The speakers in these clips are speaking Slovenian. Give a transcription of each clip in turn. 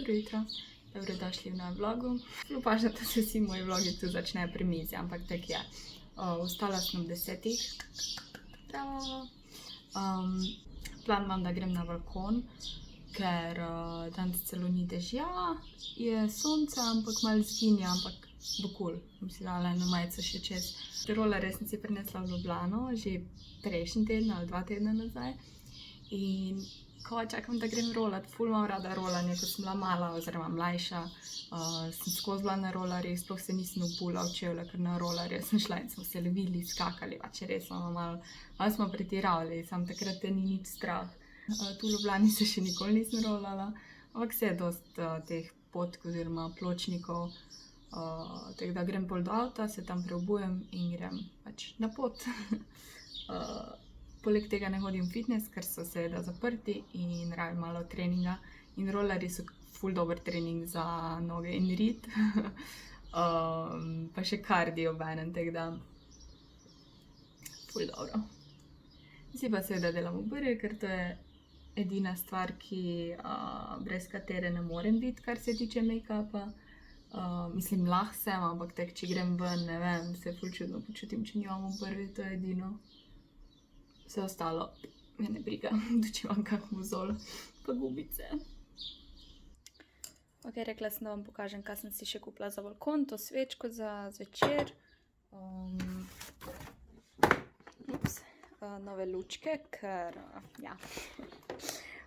Dobro jutro, dobrodošli v novem vlogu. Upažam, da se vsi moji vlogi tu začnejo pri mizi, ampak tak je. Vstala sem ob 10. Plan imam, da grem na balkon, ker danes celo ni dežja, je sonce, ampak malo zginja, ampak bo kul. Bom si dala eno majico še čez. Rolerje sem si prinesla v Ljubljano, že prejšnji teden ali 2 tedne nazaj. In ko čakam, da grem rolat, ful imam rada rolanje, ko sem bila mala oziroma mlajša, sem skozi bila na rolarjih, sploh se nisem obula v čevlje, ker na rolarje sem šla in smo se lovili, skakali, pač res malo smo pretiravali, sam takrat te ni nič strah. Tu v Ljubljani se še nikoli nisem rolala, ampak se je dost teh potk oziroma pločnikov, tako da grem pol do avta, se tam preobujem in grem pač na pot. Poleg tega ne hodim v fitness, ker so seveda zaprti in rabim malo treninga. In rolerji so ful dober trening za noge in rit. Pa še kardio obenem, tako da ful dobro. Zdaj pa seveda delam obrvi, ker to je edina stvar, brez katere ne morem biti, kar se tiče make-upa. Mislim, lahko sem, ampak tek, če grem ven, ne vem, se ful čudno počutim, če nimam obrvi, to je edino. Vse ostalo me ne briga, če imam kak mozolj pa gubice. Ok, rekla sem, da vam pokažem, kaj sem si še kupila za balkon, to svečko za zvečer. Nove lučke, ker ja,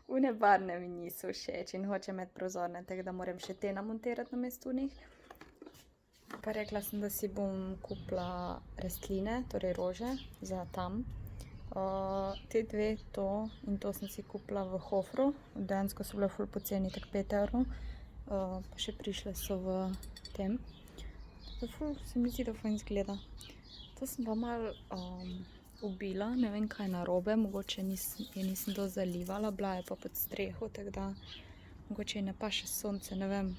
une barvne mi niso všeč in hočem imeti prozorne, tako da moram še te namontirati namesto njih. Pa rekla sem, da si bom kupila rastline, torej rože za tam. Te dve, to in to sem si kupila v Hofru, dejansko so bile ful poceni, tak 5 €, pa še prišle so v tem. Ful se mi zdi, da ful izgleda. To sem pa malo ubila, ne vem kaj narobe, mogoče je nisem dosti zalivala, bila je pa pod streho, tako da mogoče ji ne paše sonce, ne vem.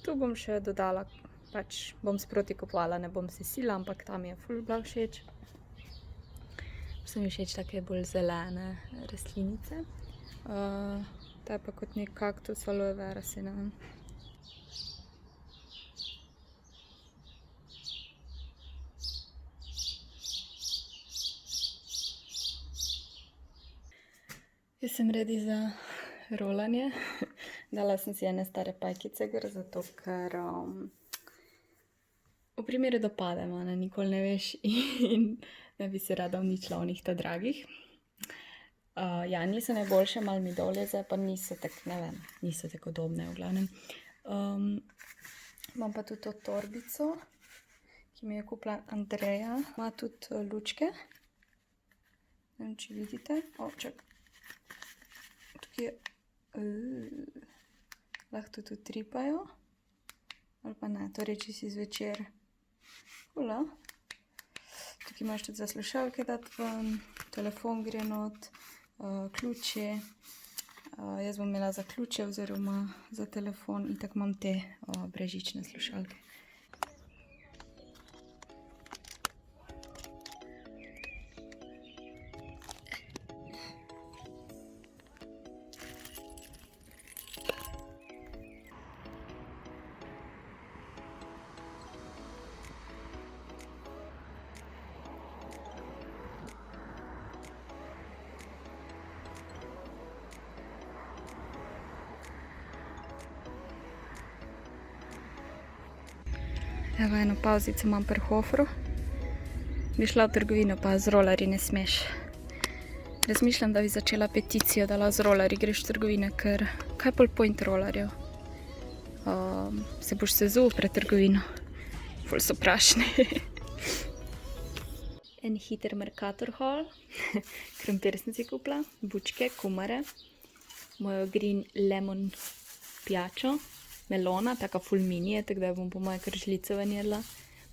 Tu bom še dodala, pač bom sproti kupovala, ne bom se sila, ampak tam je ful bila všeč. So mi všeč take bolj zelene rastlinice. Ta je pa kot nek kaktus, aloe vera, se ne vem. Jaz sem ready za rolanje. Dala sem si ene stare pajkice, zato ker v primeru, da padem, nikoli ne veš in ne bi se rada uničila onih ta dragih. Ja, niso najboljše, malo mi dol leze, pa niso tako, ne vem, niso tako udobne v glavnem. Imam pa tudi to torbico, ki mi je kupila Andreja. Ima tudi lučke. Ne vem, če vidite. Čak. Tukaj je, lahko tudi tripajo. Ali pa ne, torej če si zvečer. Hula. Tukaj imaš tudi za slušalke dati ven, telefon gre not, ključi. Jaz bom imela za ključe oziroma za telefon in tako imam te brezžične slušalke. Evo, eno pauzico imam pri Hofru. Bi šla v trgovino, pa z rolerji ne smeš. Razmišljam, da bi začela peticijo, da lahko z rolerji greš v trgovine, ker kaj pol point rolerjev? Se boš sezul pred trgovino. Ful so prašni. En hiter Mercator haul. Krompir sem si kupila, bučke, kumare, mojo green lemon pijačo, melona, taka ful mini je, tako da bom po moje kar žlico ven jedla,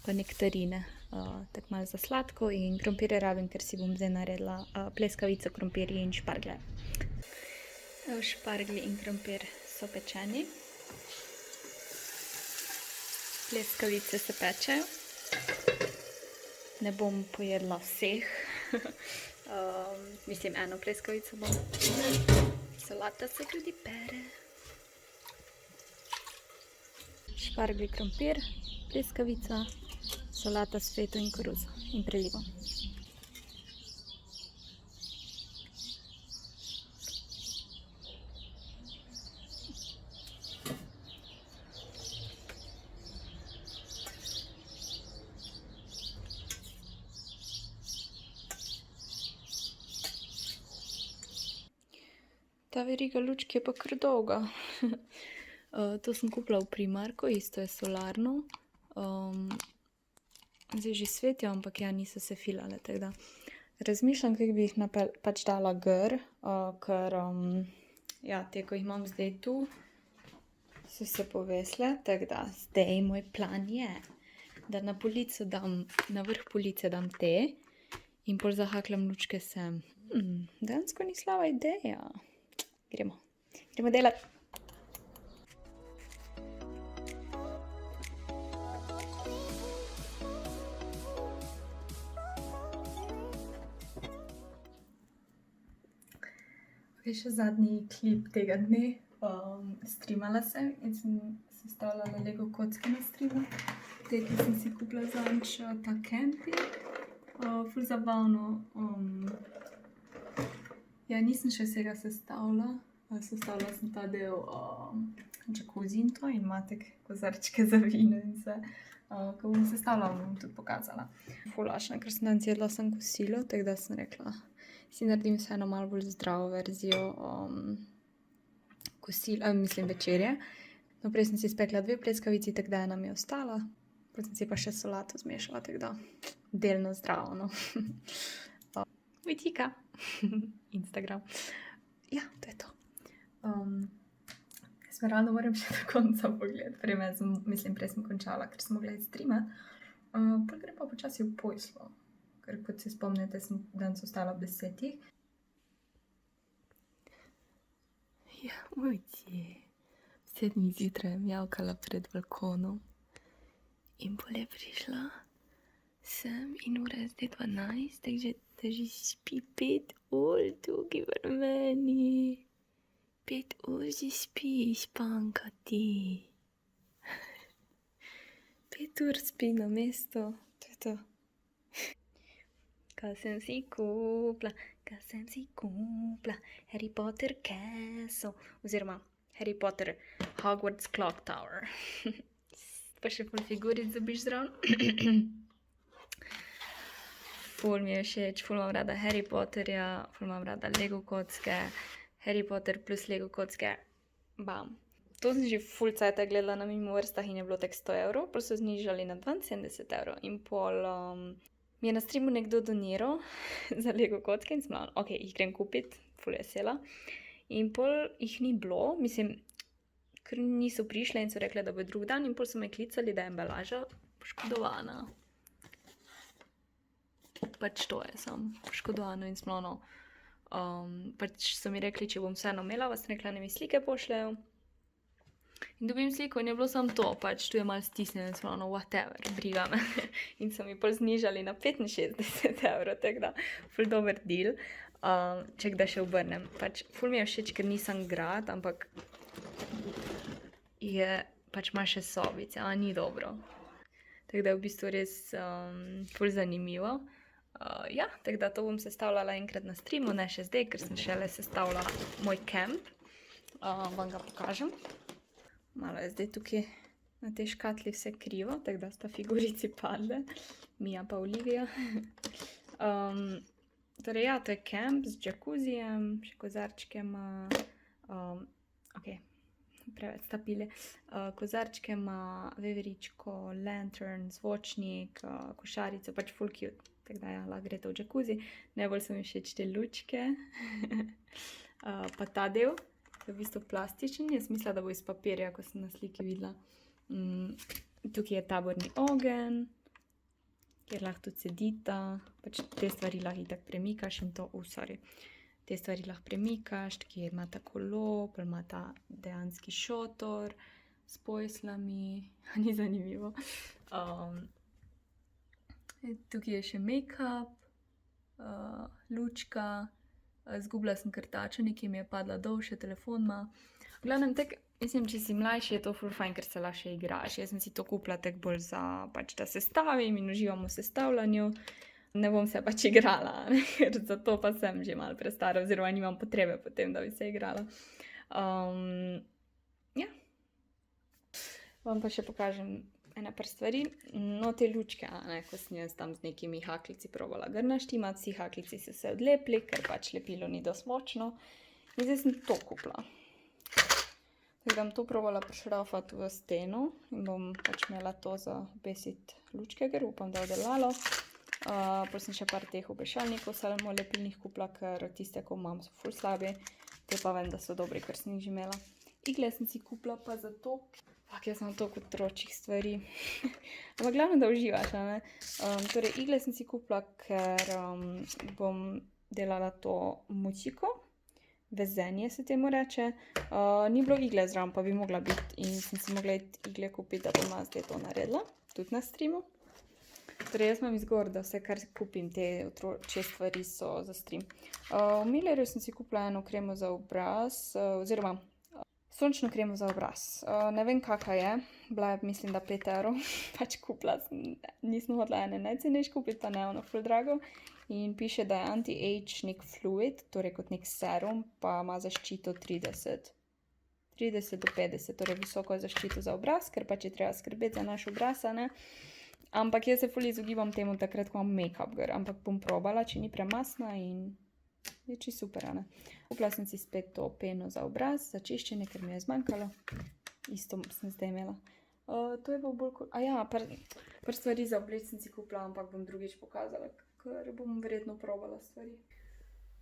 pa nektarine, tako malo za sladko in krompirje rabim, ker si bom zdaj naredila pleskavico, krompirje in šparglje. Evo, šparglji in krompir so pečeni. Pleskavice se pečejo. Ne bom pojedla vseh. Mislim, eno pleskavico bom. Solata se tudi pere. šparglji krompir, pleskavica, solata s feto in koruzo in prelivom. Ta veriga lučk je pa kar dolga. To sem kupila v Primarku, isto je solarno. Zdaj že svetijo, ampak ja, niso se filale, tako da razmišljam, kako bi jih pač dala gor, ker ja, te, ko jih imam zdaj tu, so se povesle, tako da zdaj moj plan je, da na polico dam, na vrh police dam te in pol zahaklam lučke sem. Dejansko ni slaba ideja. Gremo delati. Še zadnji klip tega dne. Streamala sem in sem sestavljala Lego kocke na streamu. Te, ki sem si kupila zadnjič ta camping. Ful zabavno. Ja, nisem še vsega sestavila. Sestavila sem ta del jacuzzi in to in matek kozarčke za vino in vse. Ko bom sestavila, bom tudi pokazala. Ful lačna, ker sem danes jedla sem kosilo, tako da sem rekla, si naredim vseeno malo bolj zdravo verzijo kosila, mislim večerje. No, prej sem si spekla 2 pleskavici, tako da ena mi je ostala. Potem sem si pa še solato zmešala, tako da delno zdravo, no. Vitika. Instagram. Ja, to je to. Jaz me realno moram še do konca pogledati. Prej sem končala, ker smo gledali streame. Pol gre pa počasi v poslo. Ker kot se spomnite, sem danes ostala ob 10. Ja, ujci. 7 zjutraj je mjavkala pred balkonom. In pol je prišla sem in ura je zdaj 12, takže da že spi 5 ur tukaj v meni. 5 ur že spi, španka ti. 5 ur spi na mesto, to je to. Kaj sem si kupila, Harry Potter Castle, oziroma Harry Potter Hogwarts Clock Tower. Pa še ful figuric dobiš zraven. Ful mi je všeč, ful imam rada Harry Potterja, ful imam rada Lego kocke, Harry Potter plus Lego kocke, bam. To sem že ful cajta gledala na mimo vrstah in je bilo tak 100 evrov, pol so znižali na 72 evrov in pol mi je na streamu nekdo doniral za Lego kocke in sem bila, ok, jih grem kupit, ful je vesela. In pol jih ni bilo, mislim, ker niso prišle in so rekle, da bo drug dan in pol so me klicali, da je embalaža poškodovana. Pač to je sam poškodovano in smlono. Pač so mi rekli, če bom vseeno imela, vas rekla, ne mi slike pošljajo. In dobim sliko in je bilo samo to, pač tu je malo stisnjeno in smlono, whatever, briga me. In so mi pol znižali na 65 evrov, tako da ful dober deal. Če kdaj še obrnem. Pač ful mi je všeč, ker nisem grad, ampak je, pač ima še sobice, a ni dobro. Tako da je v bistvu res ful zanimivo. Ja, tako da to bom sestavljala enkrat na streamu, ne še zdaj, ker sem šele sestavila moj camp. Vam ga pokažem. Malo je zdaj tukaj na tej škatli vse krivo, tako da sta figurici padle. Mija pa Olivija. Torej ja, to je camp z jacuzzijem, še kozarčke ima, preveč sta pile, kozarčke ima, veveričko, lantern, zvočnik, košarico, pač full cute. Tako da ja, lahko gre to v jacuzzi. Najbolj so mi všeč te lučke. Pa ta del, je v bistvu plastičen, jaz mislila, da bo iz papirja, ko sem na sliki videla. Tukaj je taborni ogenj, kjer lahko tudi sedita, pač te stvari lahko itak premikaš in to, te stvari lahko premikaš, tukaj ima ta kolo, pa ima ta dejanski šotor s pojslami, ni zanimivo. Tukaj je še make-up, lučka, zgubila sem krtačo, nekaj mi je padla dol, še telefon ima. V glavnem, Mislim, če si mlajši, je to ful fajn, ker se lahko še igraš. Jaz sem si to kupila tako bolj za, pač, da sestavim in uživam v sestavljanju. Ne bom se pač igrala, ne? Ker za to pa sem že malo prestara, oziroma nimam potrebe potem, da bi se igrala. Ja. Vam pa še pokažem ene par stvari. No, te lučke, ko sem jaz tam z nekimi haklici probala gr naštimati, vsi haklici so se odlepili, ker pač lepilo ni dosti močno. In zdaj sem to kupila. Tako da bom to probala prišrafati v steno in bom pač imela to za obesiti lučke, ker upam, da je delalo. Potem sem še par teh obešalnikov samolepilnih kupila, ker tiste, ko imam, so ful slabi. Te pa vem, da so dobri, ker sem jih že imela. Igle sem si kupila pa zato, jaz imam toliko otročjih stvari. Ampak glavno, da uživaš, a ne? Torej, igle sem si kupila, ker bom delala to muciko. Vezenje se temu reče. Ni bilo igle zraven, pa bi mogla biti in sem si mogla igle kupiti, da bom zdaj to naredila. Tudi na streamu. Torej, jaz imam izgovor, da vse, kar kupim, te otročje stvari so za stream. V Millerju sem si kupila eno kremo za obraz, oziroma sončno kremo za obraz. Ne vem, kakva je. Bila je, mislim, da 5 €. Pač kupila sem, nisem hodila ene najcenejše kupiti, pa ne ono ful drago. In piše, da je anti-age nek fluid, torej kot nek serum, pa ima zaščito 30 do 50, torej visoko zaščito za obraz, ker pač je treba skrbeti za naš obraz, ne. Ampak jaz se ful izogibam temu takrat, ko imam make-up gor, ampak bom probala, če ni premasna in je čisto super, ne. Kupila sem si spet to peno za obraz, za čiščenje, ker mi je zmanjkalo. Isto sem zdaj imela. To je pa bolj par stvari za obleč sem si kupila, ampak bom drugič pokazala, ker bom verjetno probala stvari.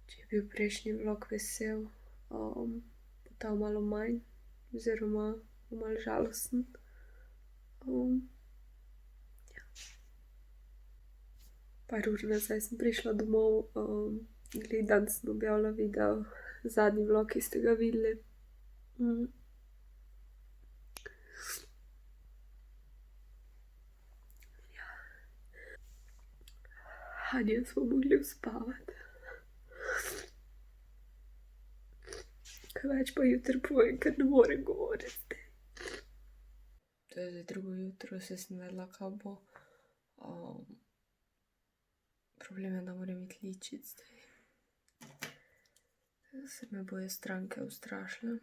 Če je bil prejšnji vlog vesel, bo ta malo manj, oziroma malo žalosten. Par ur nazaj sem prišla domov, danes sem objavila video, zadnji vlog, ki ste ga videli. Hanja smo mogli uspavati. Kaj več pa jutri povem, ker ne morem govoriti. To je zdaj drugo jutro, se sem vedela, kaj bo. Problem je, da moram iti ličit zdaj. Se me bojo stranke ustrašile.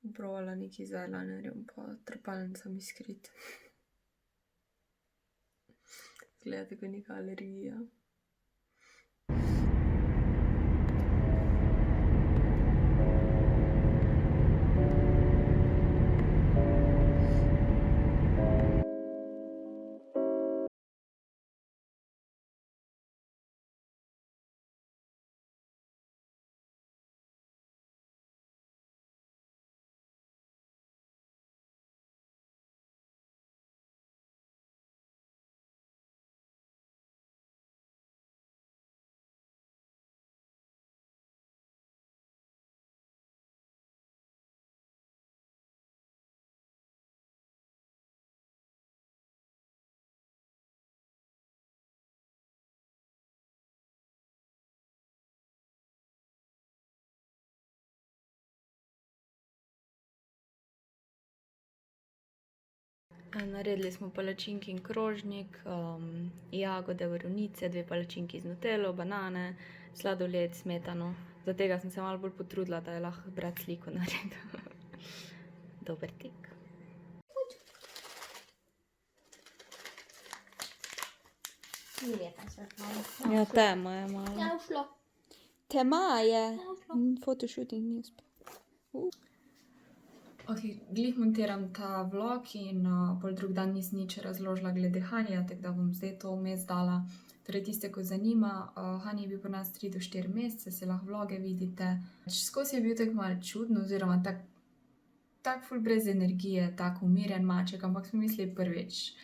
Bom probala nekaj z eyelinerjem pa trepalnicami skriti. Gleda tako neka alergija. Naredili smo palačinki in krožnik, jagode, borovnice, 2 palačinki z nutello, banane, sladoled, smetano. Zaradi tega sem se malo bolj potrudila, da je lahko brat sliko naredil. Dober tek. Ja, tema je malo. Ja, ušlo. Tema je. Ja, ušlo. Photoshooting ni uspel. Ok, glih montiram ta vlog in pol drug dan nisem nič razložila glede Hanje, tako da bom zdaj to vmes dala. Torej, tiste, ko zanima, Hani je bil pri nas 3 do 4 mesece, se lahko vloge vidite. Skozi je bil tako malo čudno, oziroma tak ful brez energije, tak umirjen maček, ampak smo mislili prvič,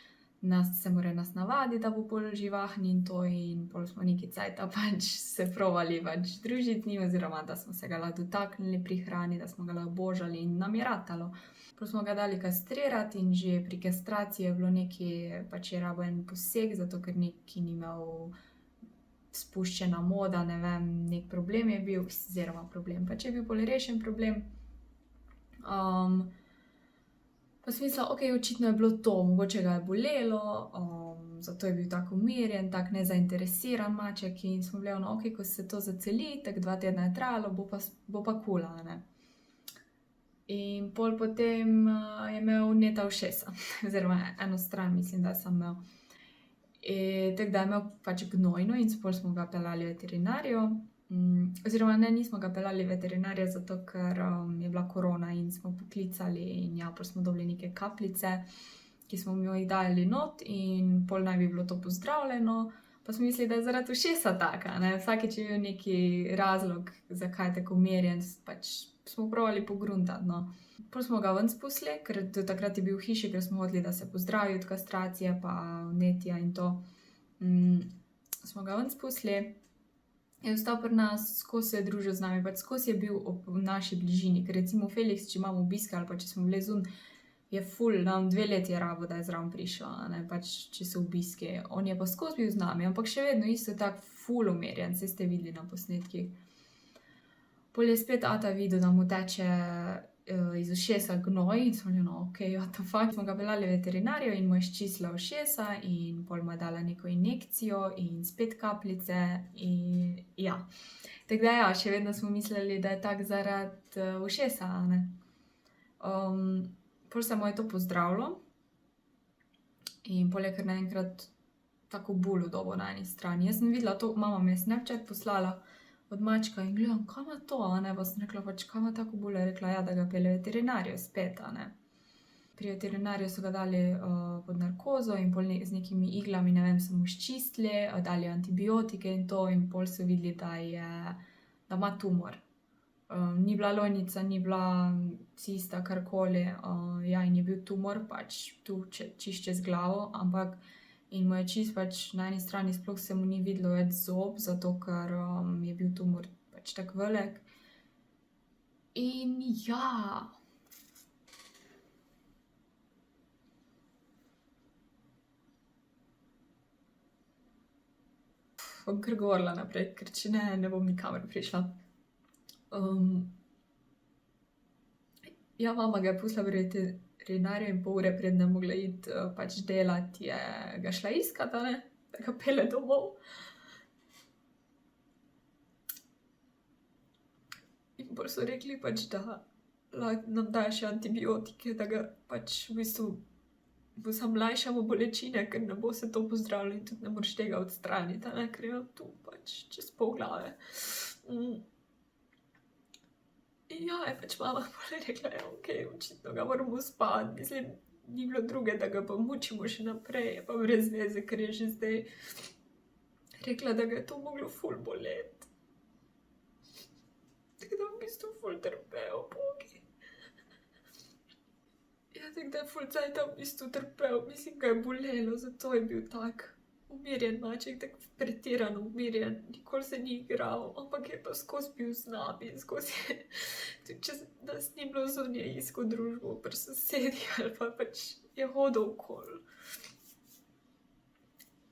se mora nas navaditi, da bo pol živahen in to, in pol smo nekaj cajta pač se probali pač družiti z njim, oziroma da smo se ga lahko dotaknili pri hrani, da smo ga lahko božali in nam je ratalo. Pol smo ga dali kastrirati in že pri kastraciji je bilo nekaj, pač je rabil en poseg, zato ker nekaj ni imel spuščena moda, ne vem, nek problem je bil, oziroma problem, pač je bil pol rešen problem. Pa sem mislila, ok, očitno je bilo to, mogoče ga je bolelo, zato je bil tako umirjen, tako nezainteresiran maček in smo bili ono, ok, ko se to zaceli, tako 2 tedna je trajalo, bo pa kula, ne. In pol potem je imel vneta ušesa, oziroma eno stran mislim, da sem imel. Tako da je imel pač gnojno in pol smo ga peljali veterinarju. Oziroma ne, nismo ga peljali veterinarja, zato ker je bila korona in smo poklicali in ja, pol smo dobili neke kapljice, ki smo mu jih dali not in pol naj bi bilo to pozdravljeno. Pa smo mislili, da je zaradi ušesa taka, ne, vsakič je bil neki razlog, zakaj je tako umirjen, pač smo probali pogruntati, no. Pol smo ga ven spustili, ker do takrat je bil v hiši, ker smo hoteli, da se pozdravi od kastracije pa vnetja in to. Smo ga ven spustili, je ostal pri nas, skozi se je družil z nami, pač skozi je bil v naši bližini, ker recimo Felix, če imamo obiske ali pa če smo bili zunaj, je ful, 2 leti je rabo, da je zraven prišel, ne, pač če so obiski. On je pa skozi bil z nami, ampak še vedno isto tak ful umirjen, saj ste videli na posnetkih. Pol je spet ata videl, da mu teče iz ušesa gnoj in smo bili, no, ok, what the fuck. Smo ga peljali veterinarju in mu je sčistila ušesa in pol mu je dala neko injekcijo in spet kapljice in ja. Tako da ja, še vedno smo mislili, da je tak zaradi ušesa, a ne. Pol se mu je to pozdravilo in pol je kar naenkrat tako bolo dobil na eni strani. Jaz sem videla to, mama mi je Snapchat poslala od mačka in gledam, kaj ima to, a ne, pa sem rekla, pač, kaj ima tako bolo, je rekla, ja, da ga pelje veterinarju spet, a ne. Pri veterinarju so ga dali pod narkozo in pol z nekimi iglami, ne vem, so mu sčistili, dali antibiotike in to in pol so videli, da ima tumor. Ni bila lojnica, ni bila cista, karkoli, ja, in je bil tumor pač tu čisto čez glavo, ampak in mu je čisto pač na eni strani sploh se mu ni videlo več zob, zato ker je bil tumor pač tako velik. In ja. Bom kar govorila naprej, ker če ne, ne bom nikamor prišla. Ja, mama ga je pustila pri veterinarju in pol ure preden je mogla iti pač delat, je ga šla iskat, a ne, da ga pelje domov. In pol so rekli pač, da nam dajo še antibiotike, da ga pač v bistvu bo samo lajšamo bolečine, ker ne bo se to pozdravilo in tudi ne moreš tega odstraniti, a ne, ker je tu pač čez pol glave. In ja, je pač mama pol rekla, ja, ok, očitno ga moramo spati, mislim, ni bilo druge, da ga pa mučimo še naprej, je pa brez veze, ker je že zdaj rekla, da ga je to moglo ful boleti. Tako da v bistvu ful trpel, bogi. Ja, tako da je ful cajta v bistvu trpel, mislim, ga je bolelo, zato je bil tak umirjen maček, tako pretirano umirjen, nikoli se ni igral, ampak je pa skozi bil z nami, skozi je, tudi če nas ni bilo zunaj, iskal družbo pri sosedih ali pa pač je hodil okoli.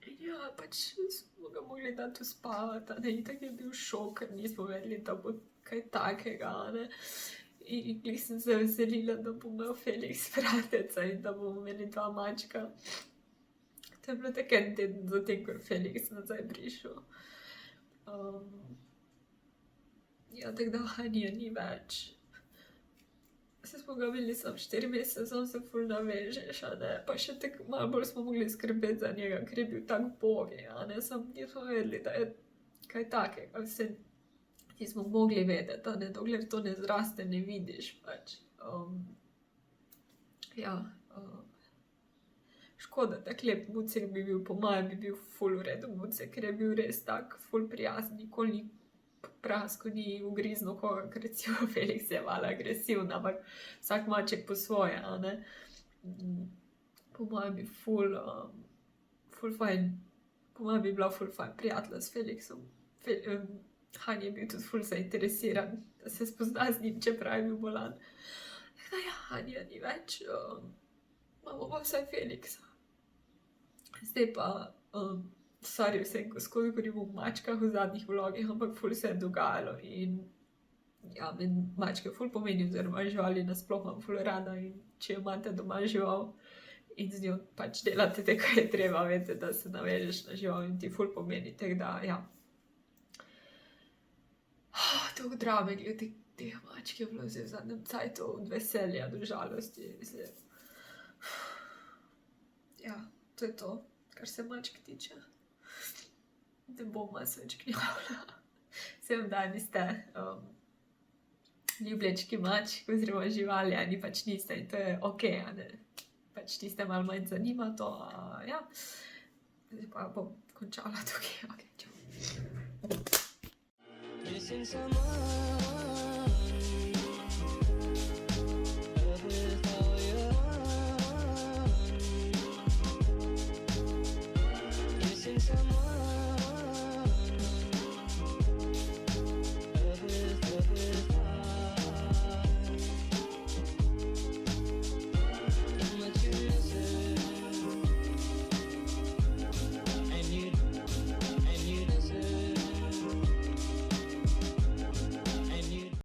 In ja, pač smo ga mogli dati uspavati, a ne, itak je bil šok, ker nismo vedeli, da bo kaj takega, a ne. In glih sem se veselila, da bo imel Felix brateca in da bomo imeli 2 mačka. To je bilo tako en teden zatem, ko je Felix nazaj prišel. Ja, tako da Hanija ni več. Saj smo ga imeli samo 4 mesece, samo se ful navežeš, a ne, pa še tako malo bolj smo mogli skrbeti za njega, ker je bil tak bogi, a ne, samo nismo vedeli, da je kaj takega, vse nismo mogli vedeti, a ne, dokler to ne zraste, ne vidiš pač. Ja, škoda, tak lep mucek bi bil, po mojem bi bil ful v redu mucek, ker je bil res tak ful prijazen, nikoli ni praskal, ni ugriznil koga, ker recimo Felix je malo agresiven, ampak vsak maček po svoje, a ne. Po mojem bi ful fajn, po mojem bi bila ful fajn prijatelja s Felixom. Han je bil tudi ful zainteresiran, da se spozna z njim, čeprav je bil bolan. Tako da ja, Hanja ni več, imamo pa vsaj Felixa. Zdaj pa, sorry vsem, ko skozi govorim o mačkah v zadnjih vlogih, ampak ful se je dogajalo in ja, meni mačke ful pomeni, oziroma živali nasploh imam ful rada in če imate doma žival in z njo pač delate te, kaj je treba, veste, da se navežeš na žival in ti ful pomeni, tako da, ja. Toliko drame glede teh mačk je bilo zdaj v zadnjem cajtu, od veselja do žalosti, mislim. Ja, to je to, kar se mačk tiče. Ne bom vas več gnjavila. Vsem dan ste ljublječki mačk oziroma živali, ani pač niste in to je okej, a ne. Pač tiste malo manj zanima to, ja. Zdaj pa bom končala tukaj, okej, čau. Missing someone